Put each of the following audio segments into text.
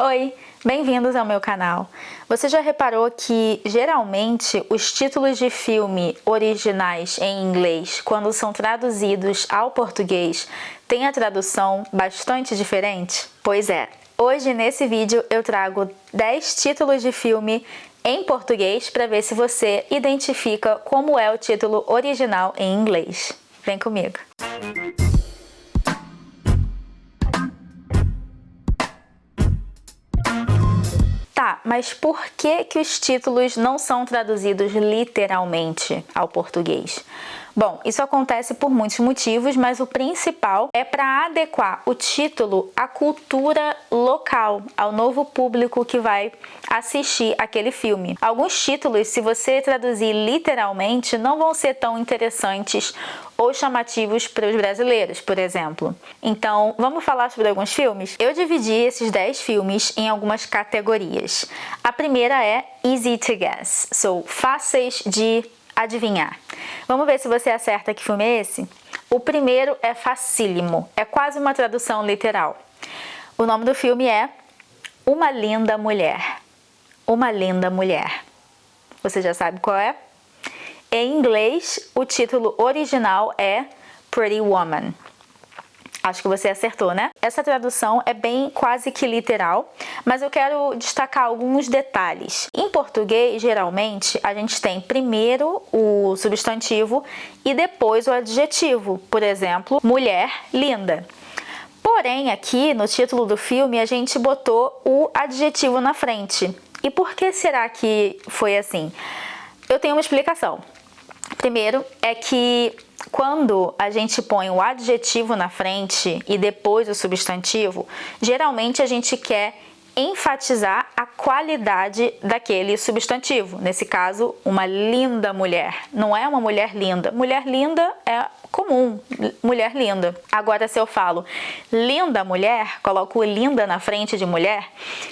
Oi, bem-vindos ao meu canal. Você já reparou que geralmente os títulos de filme originais em inglês, quando são traduzidos ao português, têm a tradução bastante diferente? Pois é, hoje nesse vídeo eu trago 10 títulos de filme em português para ver se você identifica como é o título original em inglês. Vem comigo! Tá, mas por que os títulos não são traduzidos literalmente ao português? Bom, isso acontece por muitos motivos, mas o principal é para adequar o título à cultura local, ao novo público que vai assistir aquele filme. Alguns títulos, se você traduzir literalmente, não vão ser tão interessantes ou chamativos para os brasileiros, por exemplo. Então, vamos falar sobre alguns filmes? Eu dividi esses 10 filmes em algumas categorias. A primeira é Easy to Guess, são fáceis de adivinhar. Vamos ver se você acerta que filme é esse? O primeiro é facílimo, é quase uma tradução literal. O nome do filme é Uma Linda Mulher. Uma Linda Mulher. Você já sabe qual é? Em inglês, o título original é Pretty Woman. Acho que você acertou, né? Essa tradução é bem quase que literal, mas eu quero destacar alguns detalhes. Em português, geralmente, a gente tem primeiro o substantivo e depois o adjetivo. Por exemplo, mulher linda. Porém, aqui no título do filme, a gente botou o adjetivo na frente. E por que será que foi assim? Eu tenho uma explicação. Primeiro é que quando a gente põe o adjetivo na frente e depois o substantivo, geralmente a gente quer enfatizar a qualidade daquele substantivo. Nesse caso, uma linda mulher. Não é uma mulher linda. Mulher linda é comum, mulher linda. Agora, se eu falo linda mulher, coloco o linda na frente de mulher,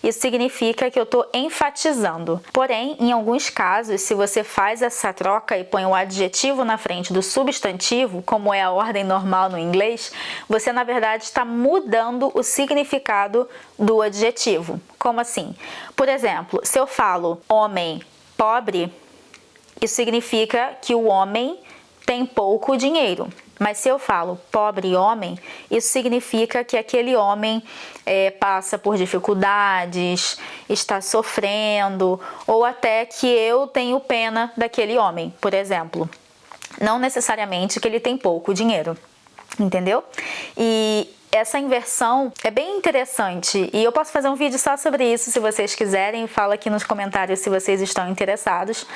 isso significa que eu estou enfatizando. Porém, em alguns casos, se você faz essa troca e põe o adjetivo na frente do substantivo, como é a ordem normal no inglês, você na verdade está mudando o significado do adjetivo. Como assim? Por exemplo, se eu falo homem pobre, isso significa que o homem tem pouco dinheiro. Mas se eu falo pobre homem, isso significa que aquele homem passa por dificuldades, está sofrendo, ou até que eu tenho pena daquele homem, por exemplo. Não necessariamente que ele tem pouco dinheiro, entendeu? E essa inversão é bem interessante e eu posso fazer um vídeo só sobre isso se vocês quiserem. Fala aqui nos comentários se vocês estão interessados.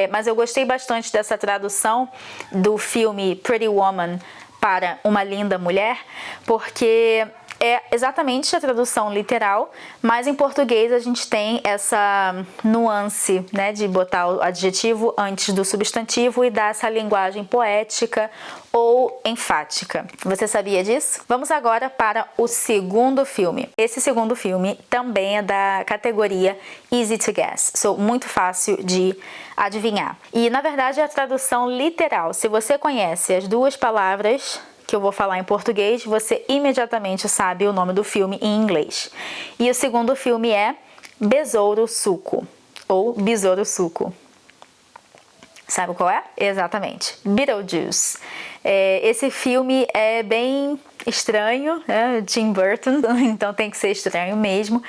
Mas eu gostei bastante dessa tradução do filme Pretty Woman para Uma Linda Mulher, porque é exatamente a tradução literal, mas em português a gente tem essa nuance, né, de botar o adjetivo antes do substantivo e dar essa linguagem poética ou enfática. Você sabia disso? Vamos agora para o segundo filme. Esse segundo filme também é da categoria Easy to Guess, muito fácil de adivinhar. E na verdade é a tradução literal. Se você conhece as duas palavras que eu vou falar em português, você imediatamente sabe o nome do filme em inglês. E o segundo filme é Besouro Suco, ou Besouro Suco. Sabe qual é? Exatamente, Beetlejuice. Esse filme é bem estranho, né? Tim Burton, então tem que ser estranho mesmo.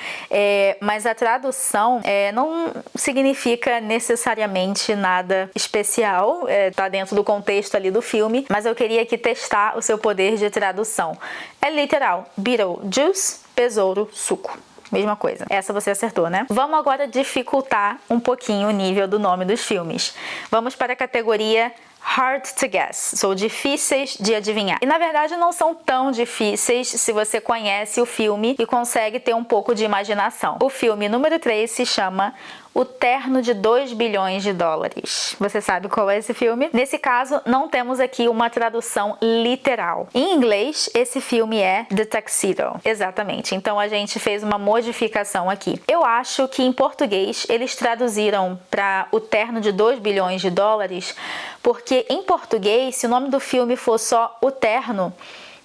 Mas a tradução não significa necessariamente nada especial, tá dentro do contexto ali do filme, mas eu queria aqui testar o seu poder de tradução. É literal, Beetlejuice, Besouro Suco. Mesma coisa. Essa você acertou, né? Vamos agora dificultar um pouquinho o nível do nome dos filmes. Vamos para a categoria Hard to Guess, são difíceis de adivinhar. E na verdade não são tão difíceis se você conhece o filme e consegue ter um pouco de imaginação. O filme número 3 se chama O Terno de 2 bilhões de dólares. Você sabe qual é esse filme? Nesse caso, não temos aqui uma tradução literal. Em inglês, esse filme é The Tuxedo. Exatamente. Então a gente fez uma modificação aqui. Eu acho que em português eles traduziram para O Terno de 2 bilhões de dólares porque em português, se o nome do filme for só O Terno,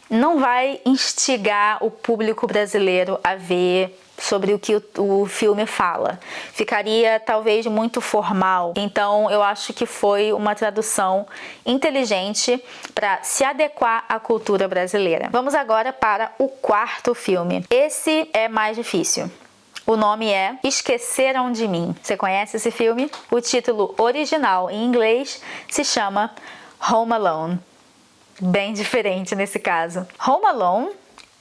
não vai instigar o público brasileiro a ver sobre o que o filme fala. Ficaria talvez muito formal. Então eu acho que foi uma tradução inteligente para se adequar à cultura brasileira. Vamos agora para o quarto filme. Esse é mais difícil. O nome é Esqueceram de Mim. Você conhece esse filme? O título original em inglês se chama Home Alone. Bem diferente nesse caso. Home Alone,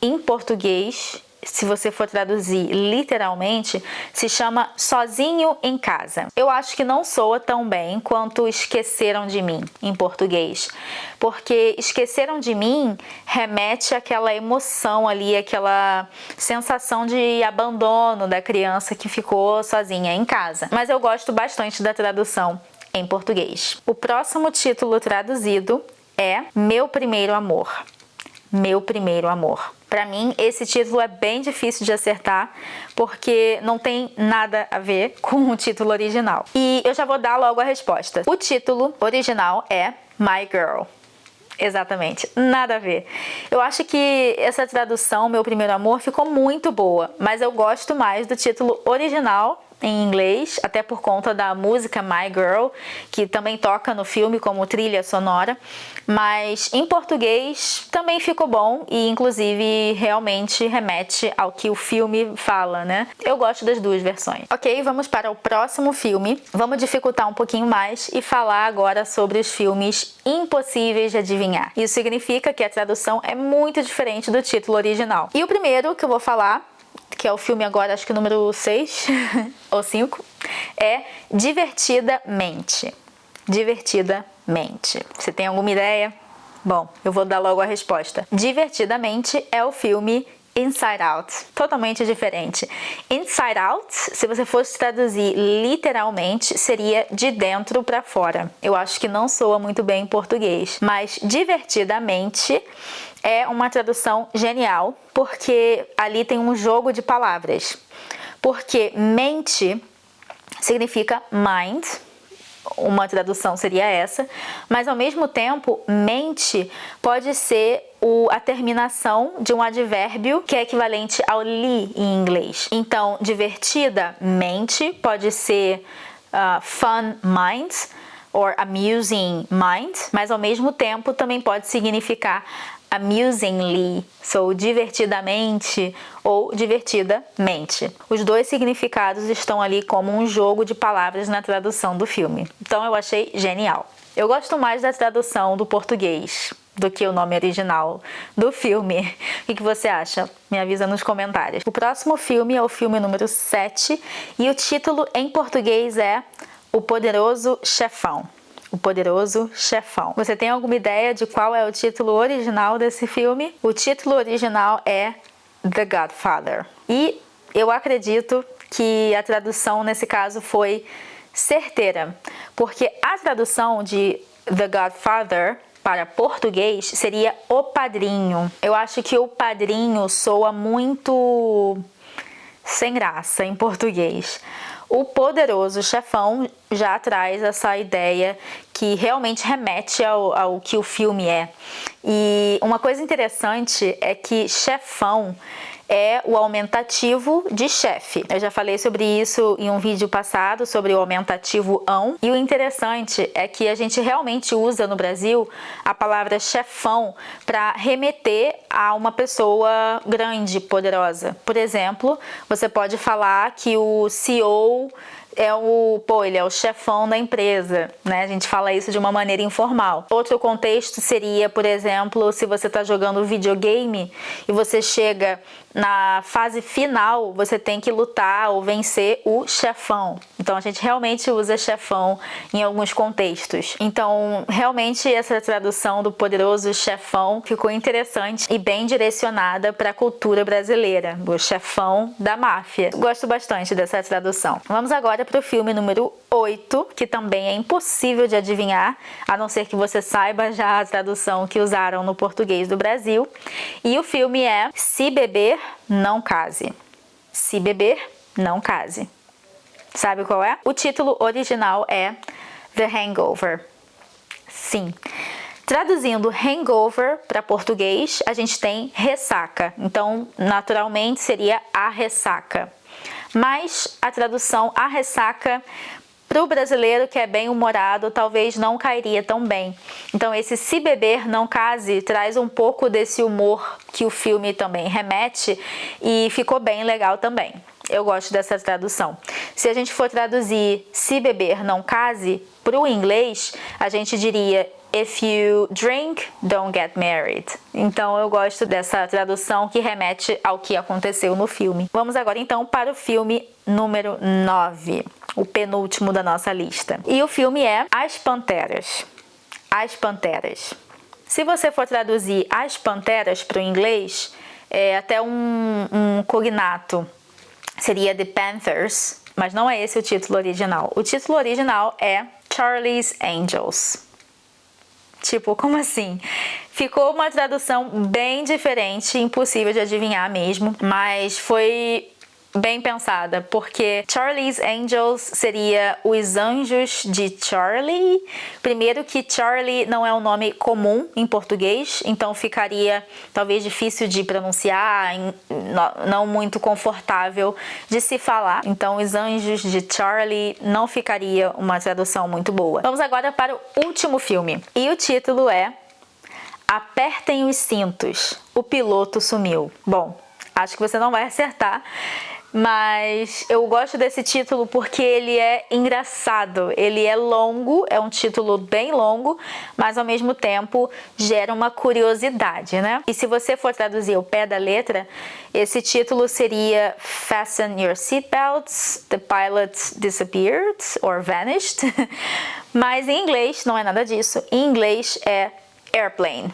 em português, se você for traduzir literalmente, se chama Sozinho em Casa. Eu acho que não soa tão bem quanto Esqueceram de Mim, em português. Porque Esqueceram de Mim remete àquela emoção ali, aquela sensação de abandono da criança que ficou sozinha em casa. Mas eu gosto bastante da tradução em português. O próximo título traduzido é Meu Primeiro Amor. Meu Primeiro Amor. Para mim, esse título é bem difícil de acertar, porque não tem nada a ver com o título original. E eu já vou dar logo a resposta. O título original é My Girl. Exatamente, nada a ver. Eu acho que essa tradução, Meu Primeiro Amor, ficou muito boa, mas eu gosto mais do título original em inglês, até por conta da música My Girl, que também toca no filme como trilha sonora, mas em português também ficou bom e inclusive realmente remete ao que o filme fala, né? Eu gosto das duas versões. Ok, vamos para o próximo filme. Vamos dificultar um pouquinho mais e falar agora sobre os filmes impossíveis de adivinhar. Isso significa que a tradução é muito diferente do título original. E o primeiro que eu vou falar, que é o filme agora, acho que número 6 ou 5, é Divertidamente. Divertidamente. Você tem alguma ideia? Bom, eu vou dar logo a resposta. Divertidamente é o filme Inside Out, totalmente diferente. Inside Out, se você fosse traduzir literalmente, seria de dentro para fora. Eu acho que não soa muito bem em português, mas Divertidamente é uma tradução genial, porque ali tem um jogo de palavras. Porque mente significa mind, uma tradução seria essa, mas ao mesmo tempo, mente pode ser a terminação de um advérbio que é equivalente ao li em inglês. Então, divertidamente pode ser fun mind or amusing mind, mas ao mesmo tempo também pode significar amusingly, so divertidamente ou divertidamente. Os dois significados estão ali como um jogo de palavras na tradução do filme. Então eu achei genial. Eu gosto mais da tradução do português do que o nome original do filme. O que você acha? Me avisa nos comentários. O próximo filme é o filme número 7 e o título em português é O Poderoso Chefão. O Poderoso Chefão. Você tem alguma ideia de qual é o título original desse filme? O título original é The Godfather. E eu acredito que a tradução nesse caso foi certeira, porque a tradução de The Godfather para português seria O Padrinho. Eu acho que O Padrinho soa muito sem graça em português. O Poderoso Chefão já traz essa ideia que realmente remete ao que o filme é. E uma coisa interessante é que chefão é o aumentativo de chefe. Eu já falei sobre isso em um vídeo passado, sobre o aumentativo ão. E o interessante é que a gente realmente usa no Brasil a palavra chefão para remeter a uma pessoa grande, poderosa. Por exemplo, você pode falar que o CEO ele é o chefão da empresa, né? A gente fala isso de uma maneira informal. Outro contexto seria, por exemplo, se você está jogando videogame e você chega na fase final, você tem que lutar ou vencer o chefão. Então a gente realmente usa chefão em alguns contextos. Então, realmente essa tradução do Poderoso Chefão ficou interessante e bem direcionada para a cultura brasileira, o chefão da máfia. Gosto bastante dessa tradução. Vamos agora para o filme número 8, que também é impossível de adivinhar, a não ser que você saiba já a tradução que usaram no português do Brasil. E o filme é Se Beber, Não Case. Se Beber, Não Case. Sabe qual é? O título original é The Hangover. Sim. Traduzindo hangover para português, a gente tem ressaca. Então, naturalmente, seria a ressaca. Mas a tradução a ressaca para o brasileiro que é bem-humorado, talvez não cairia tão bem. Então, esse se beber não case traz um pouco desse humor que o filme também remete e ficou bem legal também. Eu gosto dessa tradução. Se a gente for traduzir se beber não case para o inglês, a gente diria If you drink, don't get married. Então eu gosto dessa tradução que remete ao que aconteceu no filme. Vamos agora então para o filme número 9, o penúltimo da nossa lista. E o filme é As Panteras. As Panteras. Se você for traduzir As Panteras para o inglês, é até um cognato. Seria The Panthers, mas não é esse o título original. O título original é Charlie's Angels. Tipo, como assim? Ficou uma tradução bem diferente, impossível de adivinhar mesmo, mas foi bem pensada, porque Charlie's Angels seria os anjos de Charlie. Primeiro que Charlie não é um nome comum em português, então ficaria talvez difícil de pronunciar, não muito confortável de se falar. Então os anjos de Charlie não ficaria uma tradução muito boa. Vamos agora para o último filme. E o título é Apertem os Cintos, o piloto sumiu. Bom, acho que você não vai acertar, mas eu gosto desse título porque ele é engraçado, ele é longo, é um título bem longo, mas ao mesmo tempo gera uma curiosidade, né? E se você for traduzir ao pé da letra, esse título seria Fasten Your Seatbelts, The Pilot Disappeared or Vanished, mas em inglês não é nada disso, em inglês é Airplane.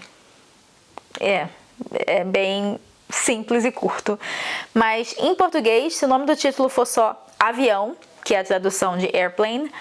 É bem simples e curto. Mas em português, se o nome do título for só Avião, que é a tradução de Airplane,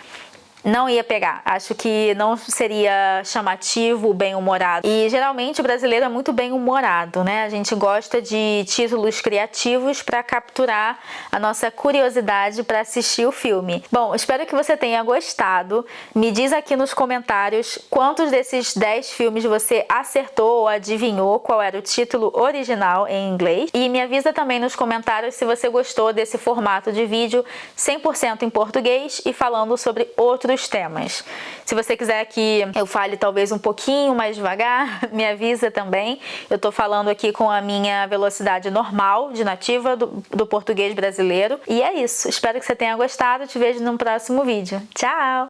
não ia pegar. Acho que não seria chamativo, bem-humorado. E geralmente o brasileiro é muito bem-humorado, né? A gente gosta de títulos criativos para capturar a nossa curiosidade para assistir o filme. Bom, espero que você tenha gostado. Me diz aqui nos comentários quantos desses 10 filmes você acertou ou adivinhou qual era o título original em inglês. E me avisa também nos comentários se você gostou desse formato de vídeo 100% em português e falando sobre outros temas. Se você quiser que eu fale talvez um pouquinho mais devagar, me avisa também. Eu tô falando aqui com a minha velocidade normal de nativa do português brasileiro. E é isso. Espero que você tenha gostado. Te vejo no próximo vídeo. Tchau!